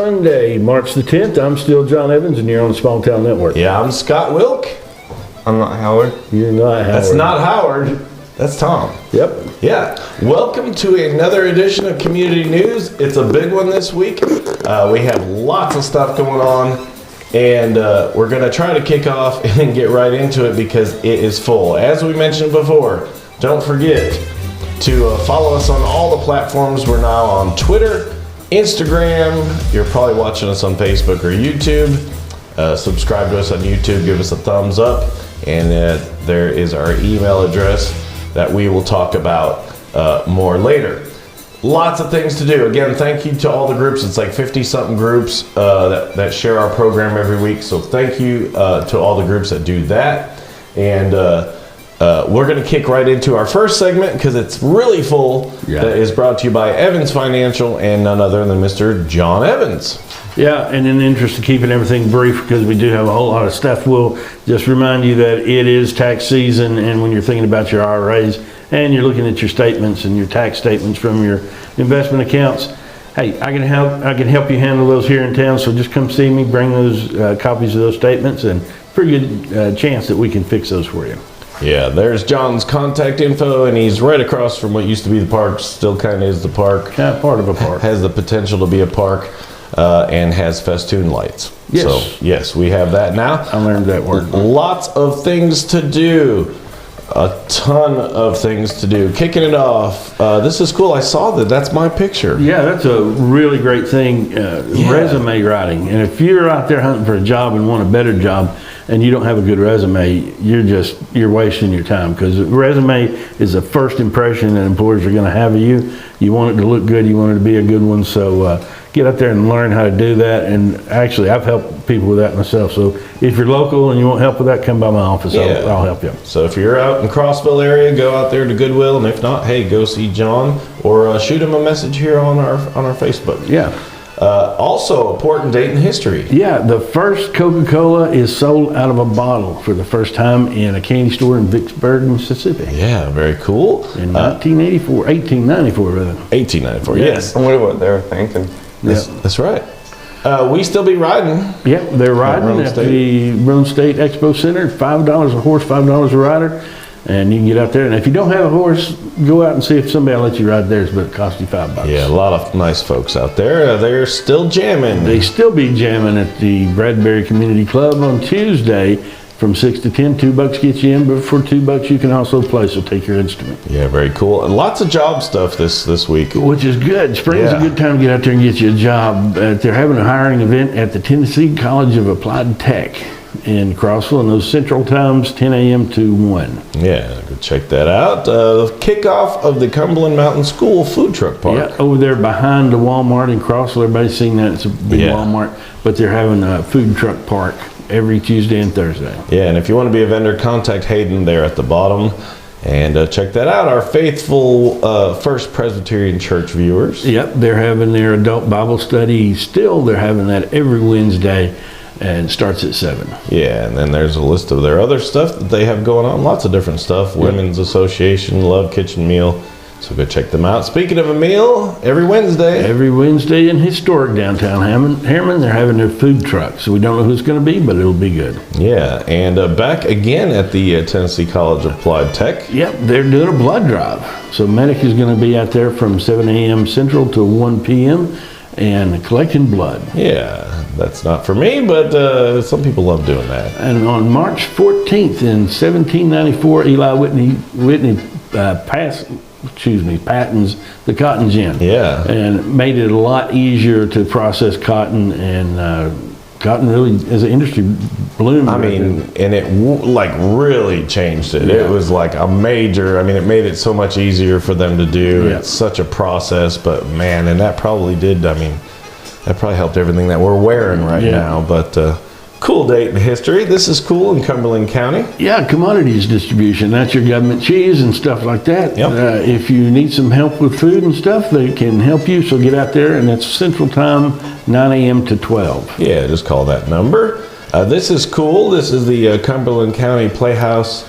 Sunday, March the 10th. I'm still John Evans, and you're on the Small Town Network. Yeah, I'm Scott Wilk. I'm not Howard. You're not Howard. That's not Howard. That's Tom. Yep. Yeah. Welcome to another edition of Community News. It's a big one this week. We have lots of stuff going on, and we're going to try to kick off and get right into it because it is full. As we mentioned before, don't forget to follow us on all the platforms. We're now on Twitter, Instagram. You're probably watching us on Facebook or YouTube. Subscribe to us on YouTube. Give us a thumbs up. And there is our email address that we will talk about more later. Lots of things to do. Again, thank you to all the groups. It's like 50-something groups that share our program every week. So thank you to all the groups that do that. And we're going to kick right into our first segment because it's really full. Yeah. That is brought to you by Evans Financial and none other than Mr. John Evans. Yeah, and in the interest of keeping everything brief, because we do have a whole lot of stuff, we'll just remind you that it is tax season, and when you're thinking about your IRAs and you're looking at your statements and your tax statements from your investment accounts, hey, I can help you handle those here in town. So just come see me, bring those copies of those statements, and pretty good chance that we can fix those for you. Yeah, there's John's contact info, and he's right across from what used to be the park. Still kind of is the park. Kind of part of a park. Has the potential to be a park, and has festoon lights. Yes. So yes, we have that now. I learned that word. Lots of things to do. A ton of things to do. Kicking it off. This is cool. I saw that. That's my picture. Yeah, that's a really great thing. Resume writing. And if you're out there hunting for a job and want a better job, and you don't have a good resume, you're wasting your time, because a resume is the first impression that employers are going to have of you. You want it to look good. You want it to be a good one. So get out there and learn how to do that. And actually, I've helped people with that myself. So if you're local and you want help with that, come by my office. Yeah. I'll help you. So if you're out in Crossville area, go out there to Goodwill, and if not, hey, go see John or shoot him a message here on our Facebook. Yeah. Also, important date in history. Yeah, the first Coca-Cola is sold out of a bottle for the first time in a candy store in Vicksburg, Mississippi. Yeah, very cool. In 1894 rather. 1894, Yeah. yes. I wonder what they were thinking. That's right. We still be riding. Yep, they're riding at the Rhone State Expo Center. $5 a horse, $5 a rider. And you can get out there, and if you don't have a horse, go out and see if somebody will let you ride theirs, but it costs you $5. Yeah, a lot of nice folks out there. They're still jamming. They still be jamming at the Bradbury Community Club on Tuesday from 6 to 10. $2 gets you in, but for $2 you can also play, so take your instrument. Yeah, very cool. And lots of job stuff this week. Which is good. Spring's a good time to get out there and get you a job. They're having a hiring event at the Tennessee College of Applied Tech in Crossville, and those central times, 10 a.m. to 1. Yeah, go check that out. The kickoff of the Cumberland Mountain School Food Truck Park. Yeah, over there behind the Walmart in Crossville. Everybody's seen that. It's a big Walmart, but they're having a food truck park every Tuesday and Thursday. Yeah, and if you want to be a vendor, contact Hayden there at the bottom. And check that out, our faithful First Presbyterian Church viewers. Yep, they're having their adult Bible study still. They're having that every Wednesday, and starts at 7. Yeah, and then there's a list of their other stuff that they have going on. Lots of different stuff. Women's Association, Love Kitchen Meal. So go check them out. Speaking of a meal, every Wednesday in historic downtown Harriman, they're having their food truck. So we don't know who it's going to be, but it'll be good. Yeah, and back again at the Tennessee College of Applied Tech. Yep, they're doing a blood drive. So Medic is going to be out there from 7 a.m. Central to 1 p.m. and collecting blood. Yeah, that's not for me, but some people love doing that. And on March 14th in 1794, Eli Whitney patents the cotton gin. Yeah. And made it a lot easier to process cotton, and cotton really, as an industry, bloomed. I mean, and it really changed it. Yeah. It was like a major, it made it so much easier for them to do. Yeah. It's such a process, but man, and that probably did, that probably helped everything that we're wearing right now. But cool date in history. This is cool in Cumberland County. Yeah, commodities distribution. That's your government cheese and stuff like that. Yep. If you need some help with food and stuff, they can help you. So get out there, and it's Central Time, 9 a.m. to 12. Yeah, just call that number. This is cool. This is the Cumberland County Playhouse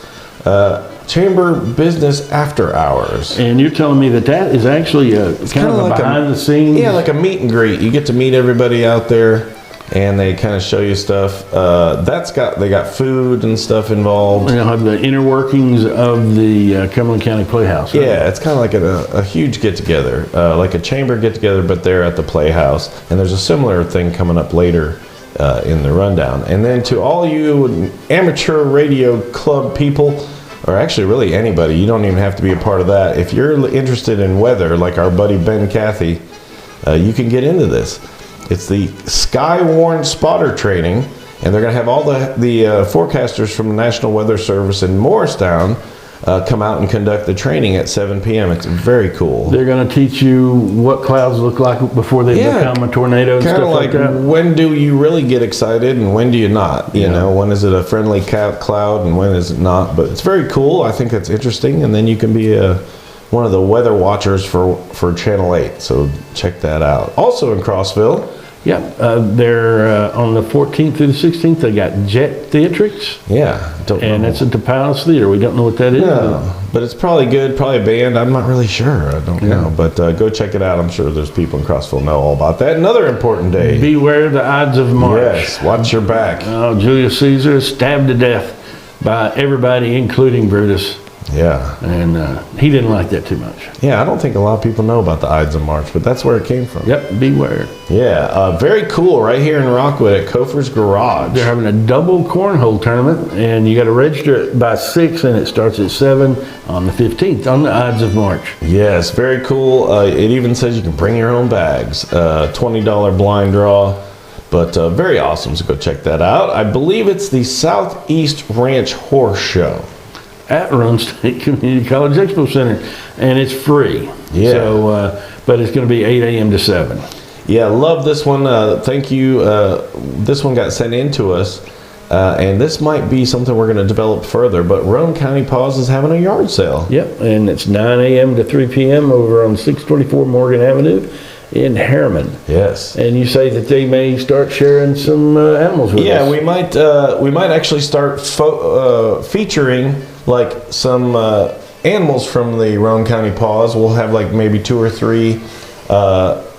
Chamber Business After Hours. And you're telling me that is actually kind of a like behind the scenes? Yeah, like a meet and greet. You get to meet everybody out there, and they kind of show you stuff. They got food and stuff involved. They'll have the inner workings of the Cumberland County Playhouse. Right? Yeah, it's kind of like a huge get-together, like a chamber get-together, but they're at the Playhouse. And there's a similar thing coming up later in the rundown. And then to all you amateur radio club people, or actually really anybody, you don't even have to be a part of that. If you're interested in weather, like our buddy Ben Cathy, you can get into this. It's the Skywarn Spotter Training, and they're going to have all the forecasters from the National Weather Service in Morristown come out and conduct the training at 7 p.m. It's very cool. They're going to teach you what clouds look like before they become a tornado and Kind stuff of like that. when do you really get excited and when do you not? You know, when is it a friendly cloud and when is it not? But it's very cool. I think it's interesting. And then you can be one of the weather watchers for Channel 8. So check that out. Also in Crossville. Yeah, they're on the 14th through the 16th. They got Jet Theatrics. Yeah. And it's at the Palace Theater. We don't know what that is. No, but it's probably good. Probably a band. I'm not really sure. I don't know. But go check it out. I'm sure there's people in Crossville know all about that. Another important day. Beware the Ides of March. Yes. Watch your back. Oh, Julius Caesar is stabbed to death by everybody, including Brutus. Yeah. And he didn't like that too much. Yeah, I don't think a lot of people know about the Ides of March, but that's where it came from. Yep, beware. Yeah, very cool right here in Rockwood at Kofer's Garage. They're having a double cornhole tournament, and you got to register it by 6, and it starts at 7 on the 15th, on the Ides of March. Yes, very cool. It even says you can bring your own bags. $20 blind draw, but very awesome, so go check that out. I believe it's the Southeast Ranch Horse Show. At Roan State Community College Expo Center, and it's free. Yeah. So, but it's going to be 8 a.m. to 7. Yeah, love this one. Thank you. This one got sent in to us, and this might be something we're going to develop further, but Roan County Paws is having a yard sale. Yep, and it's 9 a.m. to 3 p.m. over on 624 Morgan Avenue in Harriman. Yes. And you say that they may start sharing some animals with us. Yeah, we might actually start featuring like some animals from the Roan County Paws. We'll have like maybe 2 or 3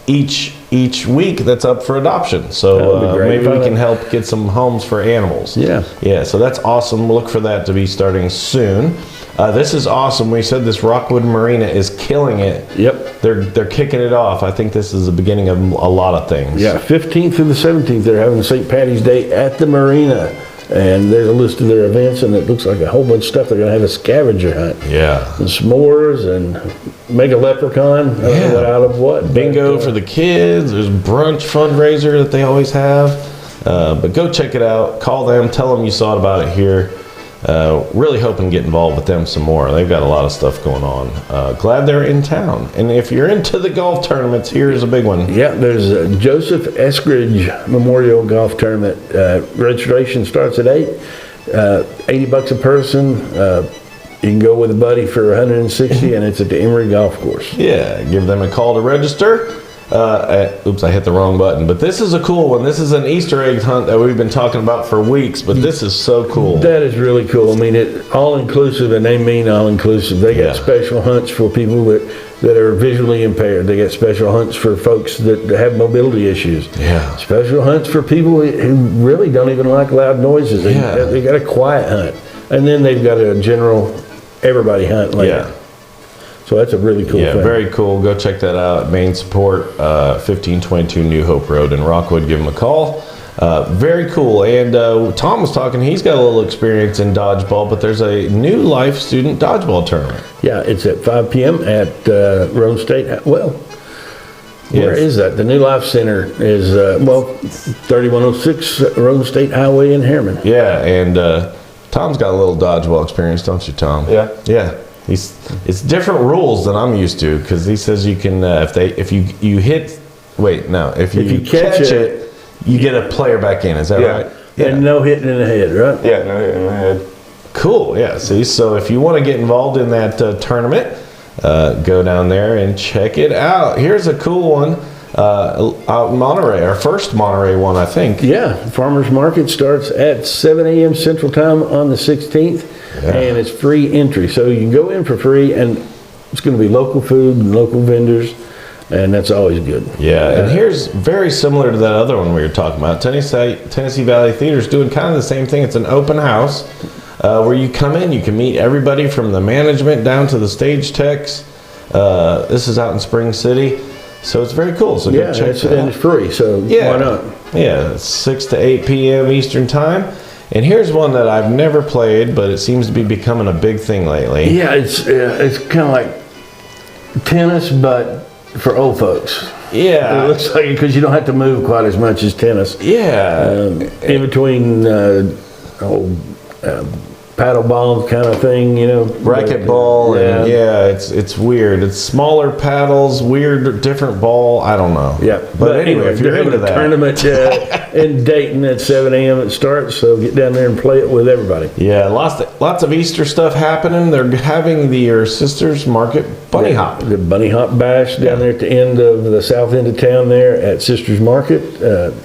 each week that's up for adoption. So maybe we can help get some homes for animals. Yeah. Yeah, so that's awesome. We'll look for that to be starting soon. This is awesome. We said this Rockwood Marina is killing it. Yep. They're kicking it off. I think this is the beginning of a lot of things. Yeah, 15th through the 17th, they're having St. Patty's Day at the Marina. And there's a list of their events, and it looks like a whole bunch of stuff. They're going to have a scavenger hunt. Yeah. And s'mores and make a leprechaun. I don't know what out of what. Bingo for the kids. There's brunch fundraiser that they always have. But go check it out. Call them. Tell them you saw about it here. Really hoping to get involved with them some more. They've got a lot of stuff going on. Glad they're in town. And if you're into the golf tournaments, here's a big one. Yeah, there's a Joseph Eskridge Memorial Golf Tournament. Registration starts at 8. $80 a person. You can go with a buddy for $160, and it's at the Emory Golf Course. Yeah, give them a call to register. Oops, I hit the wrong button. But this is a cool one. This is an Easter egg hunt that we've been talking about for weeks, but this is so cool. That is really cool. I mean, it all-inclusive, and they mean all-inclusive. They got special hunts for people that are visually impaired. They got special hunts for folks that have mobility issues. Yeah. Special hunts for people who really don't even like loud noises. They got a quiet hunt. And then they've got a general everybody hunt later. Yeah. So that's a really cool thing. Very cool. Go check that out. Main Support, 1522 New Hope Road in Rockwood. Give them a call. Very cool. And Tom was talking, he's got a little experience in dodgeball, but there's a New Life student dodgeball tournament. Yeah, it's at 5 p.m. at Roan State. Well, where is that? The New Life Center is, 3106 Roan State Highway in Harriman. Yeah, and Tom's got a little dodgeball experience, don't you, Tom? Yeah. Yeah. It's different rules than I'm used to, because he says you can if you hit if you catch it, you get a player back in. Is that right? Yeah. And no hitting in the head, right? Yeah, no hit in the head. Cool. Yeah. See, so if you want to get involved in that tournament, go down there and check it out. Here's a cool one out in Monterey, our first Monterey one, I think. Yeah. Farmers Market starts at 7 a.m. Central Time on the 16th. and it's free entry. So you can go in for free, and it's going to be local food and local vendors, and that's always good. Yeah, and here's very similar to that other one we were talking about. Tennessee Valley Theater is doing kind of the same thing. It's an open house where you come in, you can meet everybody from the management down to the stage techs. This is out in Spring City, so it's very cool. So go Yeah, check it's, that out. and it's free, so why not? Yeah, it's 6 to 8 p.m. Eastern Time. And here's one that I've never played, but it seems to be becoming a big thing lately. Yeah, it's kind of like tennis, but for old folks. It Yeah. looks like, because you don't have to move quite as much as tennis. Yeah. In between paddle ball kind of thing, you know. Racquetball, and it's weird. It's smaller paddles, weird, different ball. I don't know. Yeah, But anyway, if you're they're into having a that. tournament in Dayton at 7 a.m. it starts, so get down there and play it with everybody. Yeah, lots of Easter stuff happening. They're having your sister's market bunny hop. The Bunny Hop Bash down there at the end of the south end of town there at Sisters Market,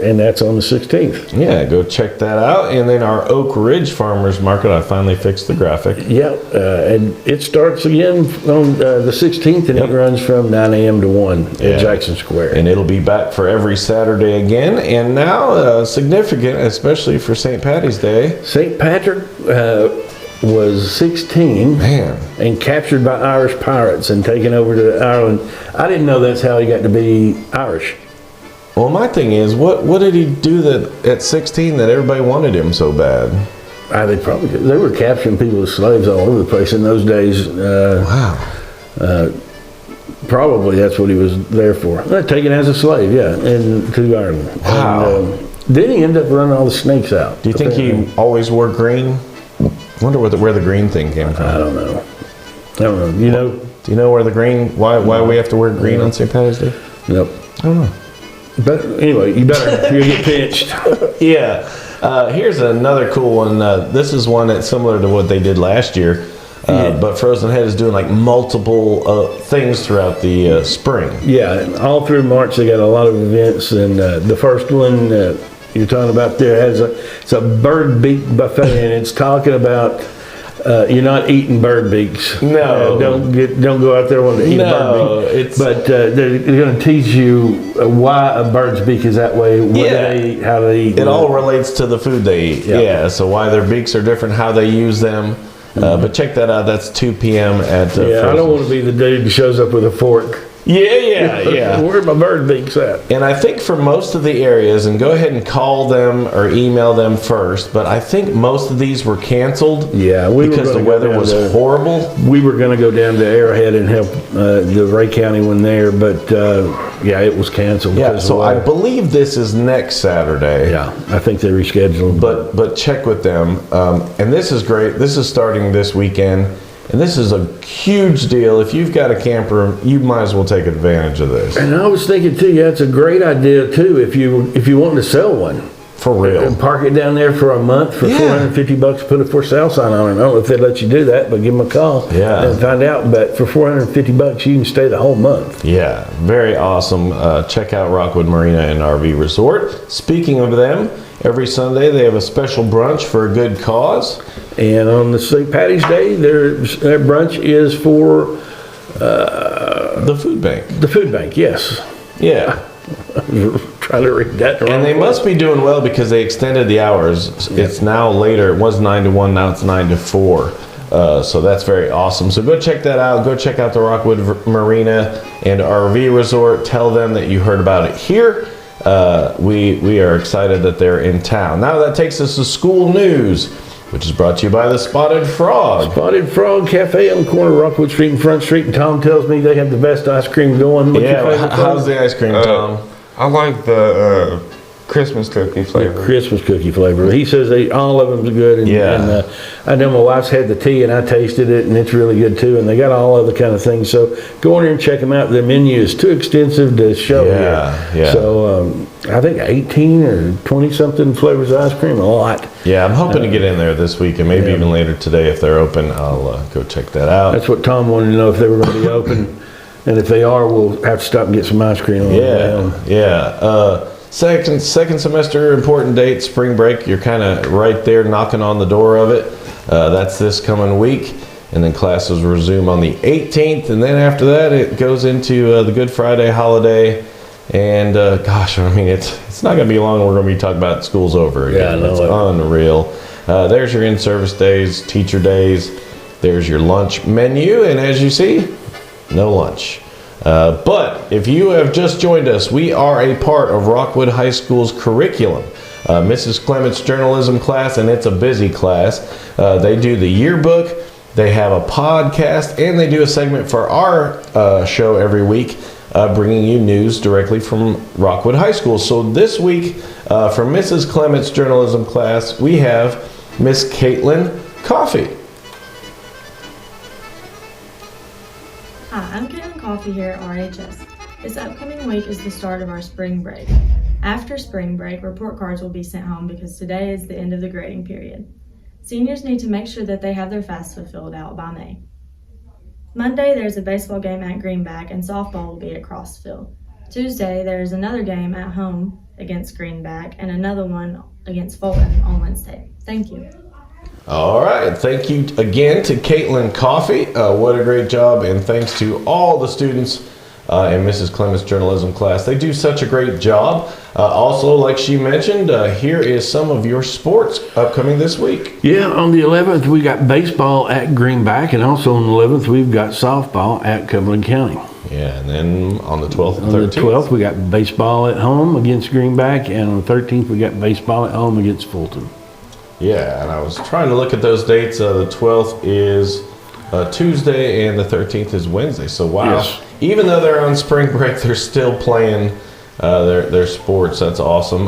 and that's on the 16th. Yeah, go check that out. And then our Oak Ridge Farmers Market, I finally fixed the graphic. Yeah, and it starts again on the 16th, and it runs from 9 a.m. to 1 Yeah. at Jackson Square. And it'll be back for every Saturday again. And now significant, especially for St. Patty's Day. St. Patrick was 16 Man. and captured by Irish pirates and taken over to Ireland. I didn't know that's how he got to be Irish. Well, my thing is, what did he do that at 16 that everybody wanted him so bad? They were capturing people as slaves all over the place in those days. Wow. Probably that's what he was there for. Taken as a slave, yeah, and to Ireland. Wow. And, then he ended up running all the snakes out. Do you think he always wore green? I wonder where the green thing came I from. don't know. I don't know. You know? Do you know where the green, why we have to wear green on St. Patty's Day? Nope. I don't know. But anyway, you get pinched. Yeah. Here's another cool one. This is one that's similar to what they did last year. But Frozen Head is doing like multiple things throughout the spring. Yeah, and all through March they got a lot of events, and the first one you're talking about there it's a bird beak buffet, and it's talking about you're not eating bird beaks. No. Don't go out there wanting to eat a bird beak. But they're going to teach you why a bird's beak is that way, how they eat. It all relates to the food they eat. Yeah. Yeah. So why their beaks are different, how they use them. But check that out. That's 2 p.m. at I don't want to be the dude who shows up with a fork. Yeah. Where my bird beaks at? And I think for most of the areas, and go ahead and call them or email them first, but I think most of these were canceled. Yeah, we were because the gonna go weather down was to- horrible. We were going to go down to Arrowhead and help the Ray County one there, but it was canceled. Yeah, because of so I weather. believe this is next Saturday. Yeah, I think they rescheduled. But check with them. And this is great. This is starting this weekend. And this is a huge deal. If you've got a camper, you might as well take advantage of this. And I was thinking too, it's a great idea too if you want to sell one. For real. And park it down there for a month for Yeah. $450, put a for sale sign on it. I don't know if they'd let you do that, but give them a call and find out. But for $450, you can stay the whole month. Yeah, very awesome. Check out Rockwood Marina and RV Resort. Speaking of them, every Sunday they have a special brunch for a good cause. And on the St. Patty's Day, their brunch is for The food bank. the food bank. Yes, Yeah. trying to read that. And they must be doing well because they extended the hours. It's now later. It was 9 to 1, now it's 9 to 4. So that's very awesome. So go check that out. Go check out the Rockwood Marina and RV Resort. Tell them that you heard about it here. We are excited that they're in town. Now that takes us to school news, which is brought to you by the Spotted Frog. Spotted Frog Cafe on the corner of Rockwood Street and Front Street. And Tom tells me they have the best ice cream going. What's your Yeah, favorite how's flavor? the ice cream, Tom? I like the Christmas cookie flavor. Christmas cookie flavor. He says all of them's good. And, Yeah. and I know my wife's had the tea and I tasted it and it's really good too. And they got all other kind of things. So go in there and check them out. The menu is too extensive to show Yeah, here. yeah. So I think 18 or 20 something flavors of ice cream, a lot. Yeah, I'm hoping to get in there this week and maybe even later today if they're open. I'll go check that out. That's what Tom wanted to know, if they were going to be open. And if they are, we'll have to stop and get some ice cream on the way home. Yeah. Second semester, important date, spring break. You're kind of right there knocking on the door of it. That's this coming week. And then classes resume on the 18th. And then after that, it goes into the Good Friday holiday. And gosh, I mean, it's not going to be long. We're going to be talking about school's over again. Yeah, I know It's it. unreal. There's your in-service days, teacher days. There's your lunch menu. And as you see, no lunch. But if you have just joined us, we are a part of Rockwood High School's curriculum. Mrs. Clement's journalism class, and it's a busy class. They do the yearbook, they have a podcast, and they do a segment for our show every week, bringing you news directly from Rockwood High School. So this week, for Mrs. Clement's journalism class, we have Miss Caitlin Coffey. Hi, I'm Caitlin Coffey here at RHS. This upcoming week is the start of our spring break. After spring break, report cards will be sent home because today is the end of the grading period. Seniors need to make sure that they have their FAFSA filled out by May. Monday, there's a baseball game at Greenback and softball will be at Crossville. Tuesday, there's another game at home against Greenback and another one against Fulton on Wednesday. Thank you. All right. Thank you again to Caitlin Coffey. What a great job. And thanks to all the students in Mrs. Clement's journalism class. They do such a great job. Also, like she mentioned, here is some of your sports upcoming this week. Yeah, on the 11th, we got baseball at Greenback, and also on the 11th, we've got softball at Cumberland County. Yeah, and then on the 12th and On the 13th. 12th, we got baseball at home against Greenback, and on the 13th, we got baseball at home against Fulton. Yeah, and I was trying to look at those dates. The 12th is Tuesday and the 13th is Wednesday. So, wow. Yes. Even though they're on spring break, they're still playing their sports. That's awesome.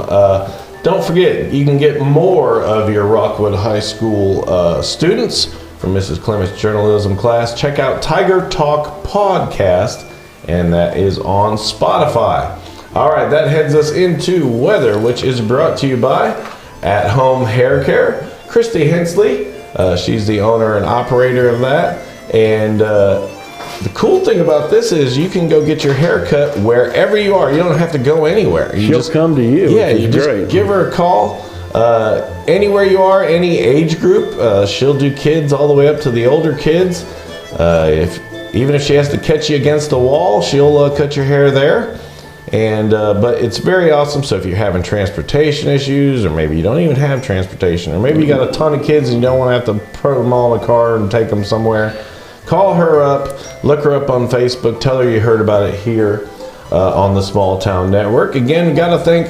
Don't forget, you can get more of your Rockwood High School students from Mrs. Clement's journalism class. Check out Tiger Talk Podcast, and that is on Spotify. All right, that heads us into weather, which is brought to you by At Home Hair Care. Christy Hensley, she's the owner and operator of that. And the cool thing about this is you can go get your hair cut wherever you are. You don't have to go anywhere. You She'll come to you, Yeah, which you is just great. give her a call. Anywhere you are, any age group, she'll do kids all the way up to the older kids. Even if she has to catch you against a wall, she'll cut your hair there. And but it's very awesome. So if you're having transportation issues, or maybe you don't even have transportation, or maybe you got a ton of kids and you don't want to have to put them all in a car and take them somewhere, call her up, look her up on Facebook, tell her you heard about it here on the Small Town Network. Again, got to thank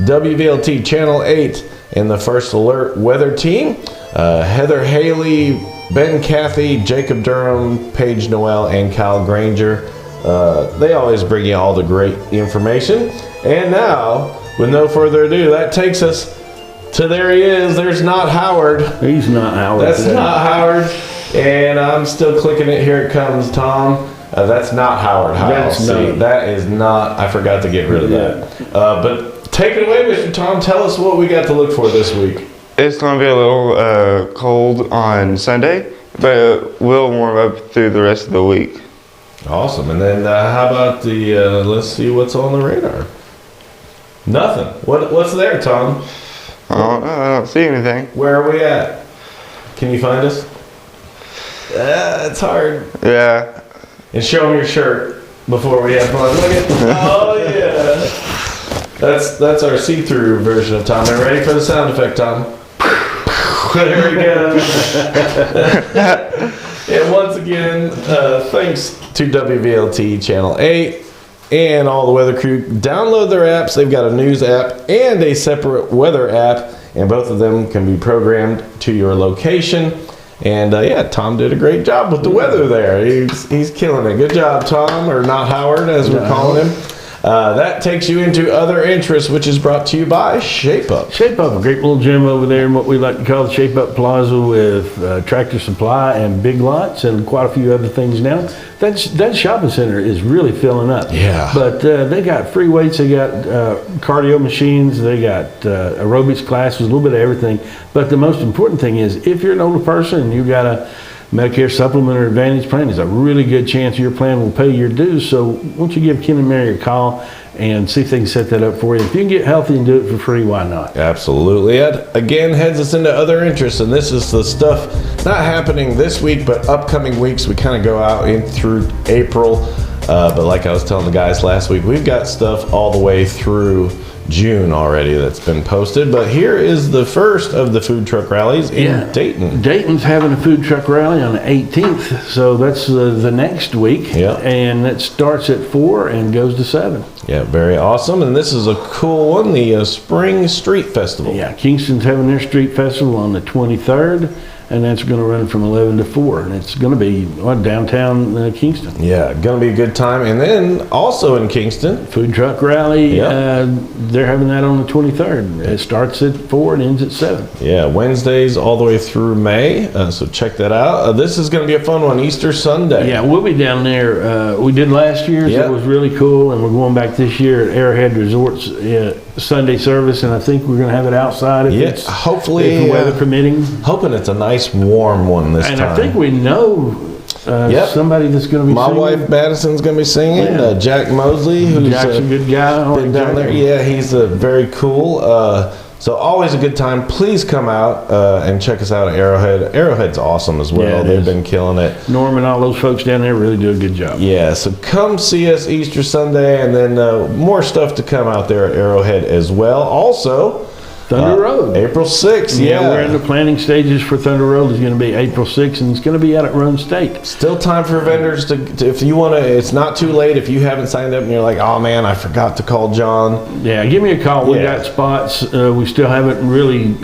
WVLT Channel 8 and the First Alert Weather Team, Heather Haley, Ben Cathy, Jacob Durham, Paige Noel, and Kyle Granger. They always bring you all the great information. And now, with no further ado, that takes us to there he is. There's not Howard. He's not Howard. That's today. not Howard. And I'm still clicking it. Here it comes, Tom. That's not Howard House. That's See, not. that is not. I forgot to get rid of that. But take it away, Mr. Tom. Tell us what we got to look for this week. It's going to be a little cold on Sunday, but it will warm up through the rest of the week. Awesome. And then how about the? Let's see what's on the radar. Nothing. What's there, Tom? I don't see anything. Where are we at? Can you find us? It's hard. Yeah. And show them your shirt before we have fun. Look at. Oh yeah. That's our see-through version of Tom. Are you ready for the sound effect, Tom? There we go. And once again, thanks to WVLT Channel 8 and all the weather crew. Download their apps. They've got a news app and a separate weather app, and both of them can be programmed to your location. And yeah, Tom did a great job with the weather there. He's killing it. Good job, Tom, or not Howard, as we're calling him. That takes you into other interests, which is brought to you by Shape Up. Shape Up, a great little gym over there in what we like to call the Shape Up Plaza with Tractor Supply and Big Lots and quite a few other things now. That shopping center is really filling up. Yeah. But they got free weights, they got cardio machines, they got aerobics classes, a little bit of everything. But the most important thing is if you're an older person and you got Medicare Supplement or Advantage plan is a really good chance your plan will pay your dues. So why don't you give Ken and Mary a call and see if they can set that up for you. If you can get healthy and do it for free, why not? Absolutely. That again heads us into other interests, and this is the stuff not happening this week, but upcoming weeks. We kind of go out in through April, but like I was telling the guys last week, we've got stuff all the way through June already that's been posted. But here is the first of the food truck rallies in Dayton. Dayton's having a food truck rally on the 18th, so that's the next week. Yeah. And that starts at 4 and goes to 7. Yeah, very awesome. And this is a cool one, the Spring Street Festival. Yeah, Kingston's having their street festival on the 23rd, and that's going to run from 11 to 4, and it's going to be downtown Kingston. Yeah, gonna be a good time. And then also in Kingston, Food truck rally, Yeah. they're having that on the 23rd. It starts at 4 and ends at 7. yeah, Wednesdays all the way through May. So check that out. This is gonna be a fun one, Easter Sunday. Yeah, we'll be down there. We did last year, so Yeah. it was really cool, and we're going back this year at Arrowhead Resorts Sunday service, and I think we're going to have it outside if Yeah, it's hopefully, if the weather permitting. hoping it's a nice warm one this And time. I think we know Yep. somebody that's going to be My singing. wife Madison's gonna be singing. Yeah. Jack Mosley, who's Jack's a good guy. been down there. Yeah, he's very cool. So always a good time. Please come out and check us out at Arrowhead. Arrowhead's awesome as well. Yeah, it They've is. been killing it. Norm and all those folks down there really do a good job. Yeah, so come see us Easter Sunday, and then more stuff to come out there at Arrowhead as well. Also, Thunder Road. April 6th. Yeah, we're in the planning stages for Thunder Road. It's going to be April 6th, and it's going to be out at Run State. Still time for vendors to if you want to, it's not too late if you haven't signed up and you're like, oh man, I forgot to call John. Yeah, give me a call. We Yeah. got spots. We still haven't really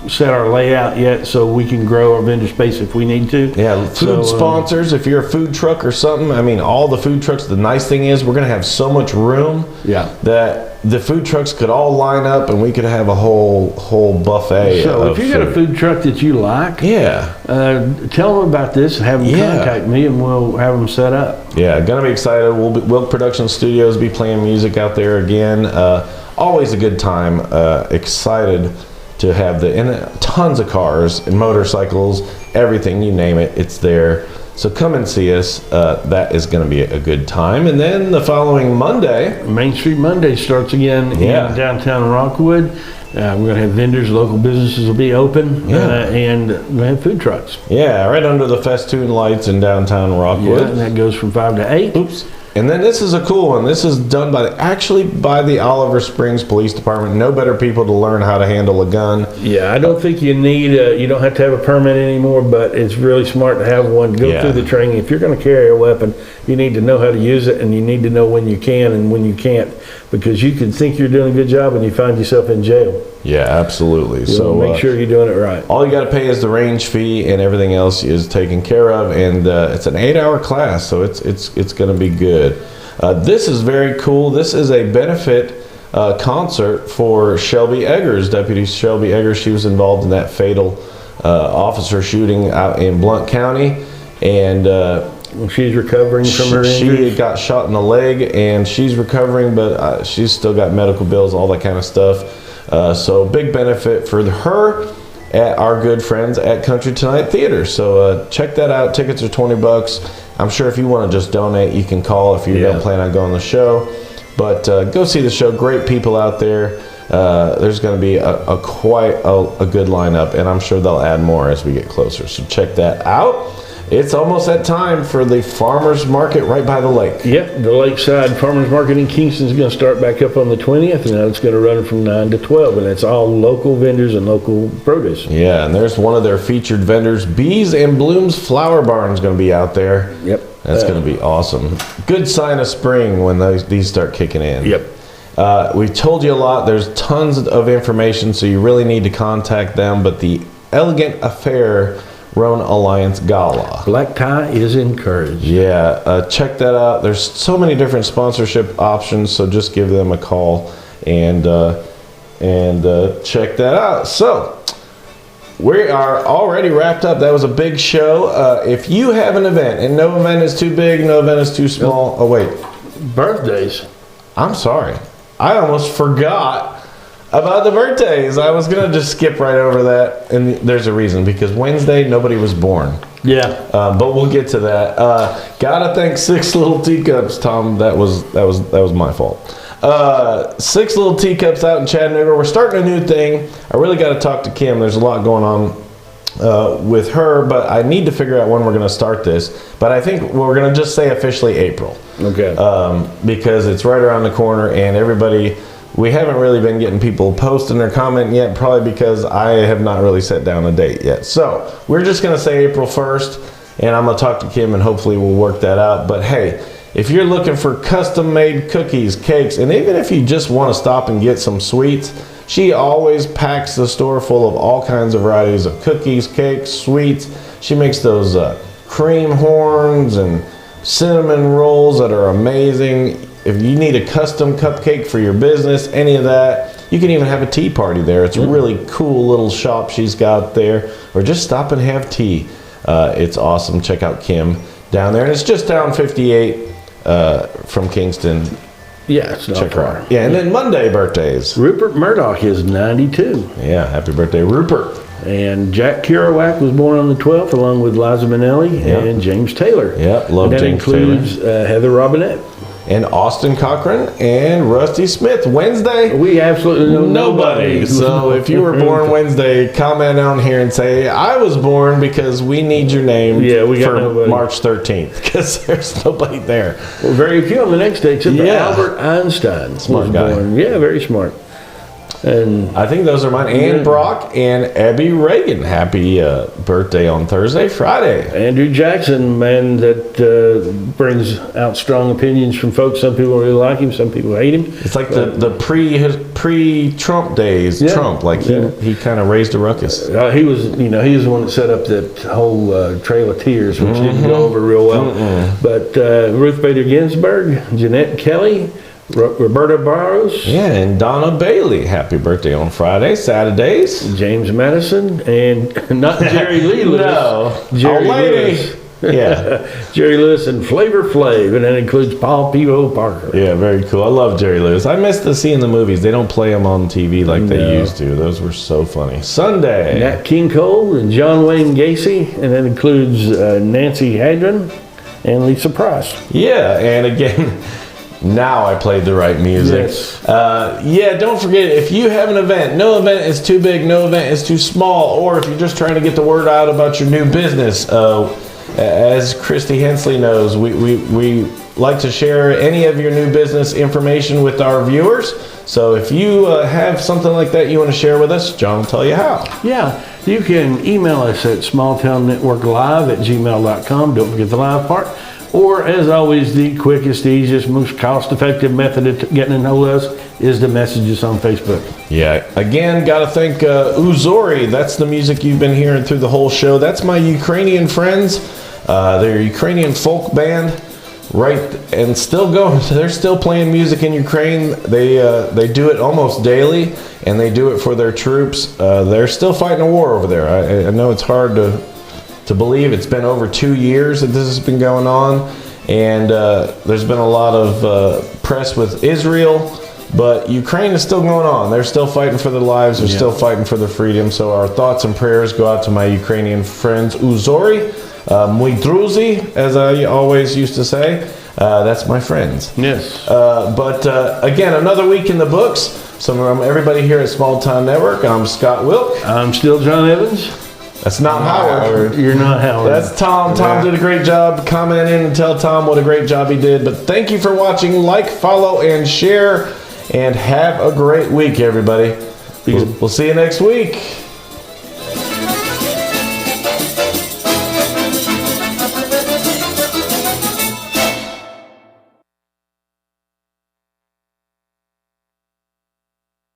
set our layout yet, so we can grow our vendor space if we need to. Yeah, food So, sponsors, if you're a food truck or something, I mean, all the food trucks, the nice thing is we're going to have so much room Yeah. that the food trucks could all line up and we could have a whole buffet. So of if you got a food truck that you like, Yeah. tell them about this and have them Yeah. contact me, and we'll have them set up. Yeah, gonna be excited. Wilk Production Studios be playing music out there again. Always a good time. Excited to have and tons of cars and motorcycles, everything you name it, it's there. So come and see us. That is going to be a good time. And then the following Monday, Main Street Monday starts again Yeah. in downtown Rockwood. We're going to have vendors, local businesses will be open, Yeah. and we have food trucks. yeah, right under the festoon lights in downtown Rockwood. Yeah, and that goes from 5 to 8. Oops. And then this is a cool one. This is done by the Oliver Springs Police Department. No better people to learn how to handle a gun. Yeah, I don't think you need, you don't have to have a permit anymore, but it's really smart to have one. Go Yeah. through the training. If you're going to carry a weapon, you need to know how to use it, and you need to know when you can and when you can't, because you can think you're doing a good job and you find yourself in jail. Yeah, absolutely. So make sure you're doing it right. All you got to pay is the range fee, and everything else is taken care of. And it's an 8-hour class, so it's going to be good. This is very cool. This is a benefit concert for Shelby Eggers, Deputy Shelby Eggers. She was involved in that fatal officer shooting out in Blount County, and She's recovering from her she injuries. got shot in the leg, and she's recovering, but she's still got medical bills, all that kind of stuff. So big benefit for her at our good friends at Country Tonight Theater. So check that out. Tickets are $20. I'm sure if you want to just donate, you can call if you don't plan on going to the show. But go see the show. Great people out there. There's going to be quite a good lineup, and I'm sure they'll add more as we get closer. So check that out. It's almost that time for the farmers market right by the lake. Yep, the Lakeside Farmers Market in Kingston is going to start back up on the 20th, and now it's going to run from 9 to 12, and it's all local vendors and local produce. Yeah, and there's one of their featured vendors, Bees and Blooms Flower Barn, is going to be out there. Yep. That's going to be awesome. Good sign of spring when these start kicking in. Yep. We've told you a lot. There's tons of information, so you really need to contact them. But the Elegant Affair Rhone Alliance Gala. Black tie is encouraged. Yeah, check that out. There's so many different sponsorship options, so just give them a call and check that out. So we are already wrapped up. That was a big show. If you have an event, and no event is too big, no event is too small. Oh wait, Birthdays. I'm sorry. I almost forgot About the birthdays, I was gonna just skip right over that, and there's a reason, because Wednesday nobody was born. Yeah. But we'll get to that. Gotta thank Six Little Teacups, Tom. That was my fault. Six Little Teacups out in Chattanooga. We're starting a new thing. I really got to talk to Kim. There's a lot going on with her, but I need to figure out when we're going to start this. But I think we're going to just say officially April. Okay. Because it's right around the corner, and everybody. We haven't really been getting people posting or commenting yet, probably because I have not really set down a date yet. So we're just going to say April 1st, and I'm going to talk to Kim, and hopefully we'll work that out. But hey, if you're looking for custom-made cookies, cakes, and even if you just want to stop and get some sweets, she always packs the store full of all kinds of varieties of cookies, cakes, sweets. She makes those cream horns and cinnamon rolls that are amazing. If you need a custom cupcake for your business, any of that, you can even have a tea party there. It's a really cool little shop she's got there. Or just stop and have tea. It's awesome. Check out Kim down there. And it's just down 58 from Kingston. Yeah, it's not Check her far. out. Yeah, and then Monday birthdays. Rupert Murdoch is 92. Yeah, happy birthday, Rupert. And Jack Kerouac was born on the 12th, along with Liza Minnelli Yep. and James Taylor. Yep, love and that James includes Heather Robinette. And Austin Cochran and Rusty Smith. Wednesday, We absolutely know nobody. So if you were born Wednesday, comment down here and say, I was born, because we need your name Yeah, we got for nobody. March 13th, because there's nobody there. Well, very few on the next day, except for Yeah. Albert Einstein. Smart was guy. born. Yeah, very smart. And I think those are mine. Ann Brock and Abby Reagan. Happy birthday on Thursday, Friday. Andrew Jackson, man, that brings out strong opinions from folks. Some people really like him, some people hate him. It's like the pre-Trump days. Yeah. Trump, like Yeah. he kind of raised a ruckus. He was the one that set up that whole Trail of Tears, which didn't go over real well. But Ruth Bader Ginsburg, Jeanette Kelly, Roberta Barros, Yeah, and Donna Bailey. Happy birthday on Friday, Saturdays. James Madison, and not Jerry Lee Lewis. No, Jerry old lady. Lewis. Yeah, Jerry Lewis and Flavor Flav, and that includes Paul P.O. Parker. yeah, very cool. I love Jerry Lewis. I miss seeing the movies. They don't play them on TV like they No. used to. Those were so funny. Sunday. Nat King Cole and John Wayne Gacy, and that includes Nancy Hadron and Lisa Price. Yeah, and again, now I played the right music. Yes. Yeah, don't forget, if you have an event, no event is too big, no event is too small, or if you're just trying to get the word out about your new business, as Christy Hensley knows, we like to share any of your new business information with our viewers. So if you have something like that you want to share with us, John will tell you how. Yeah, you can email us at smalltownnetworklive@gmail.com. Don't forget the live part. Or, as always, the quickest, easiest, most cost-effective method of getting a hold of us is to message us on Facebook. Yeah, again, got to thank Uzori. That's the music you've been hearing through the whole show. That's my Ukrainian friends. They're a Ukrainian folk band, right? And still going. They're still playing music in Ukraine. They do it almost daily, and they do it for their troops. They're still fighting a war over there. I know it's hard to believe. It's been over 2 years that this has been going on, and there's been a lot of press with Israel. But Ukraine is still going on. They're still fighting for their lives. They're still fighting for their freedom. So our thoughts and prayers go out to my Ukrainian friends. Uzori, mój druzy, as I always used to say. That's my friends. Yes. But again, another week in the books. So from everybody here at Small Town Network, I'm Scott Wilk. I'm still John Evans. That's not Howard. You're not Howard. That's Tom. Tom did a great job. Comment in and tell Tom what a great job he did. But thank you for watching. Like, follow, and share. And have a great week, everybody. We'll see you next week.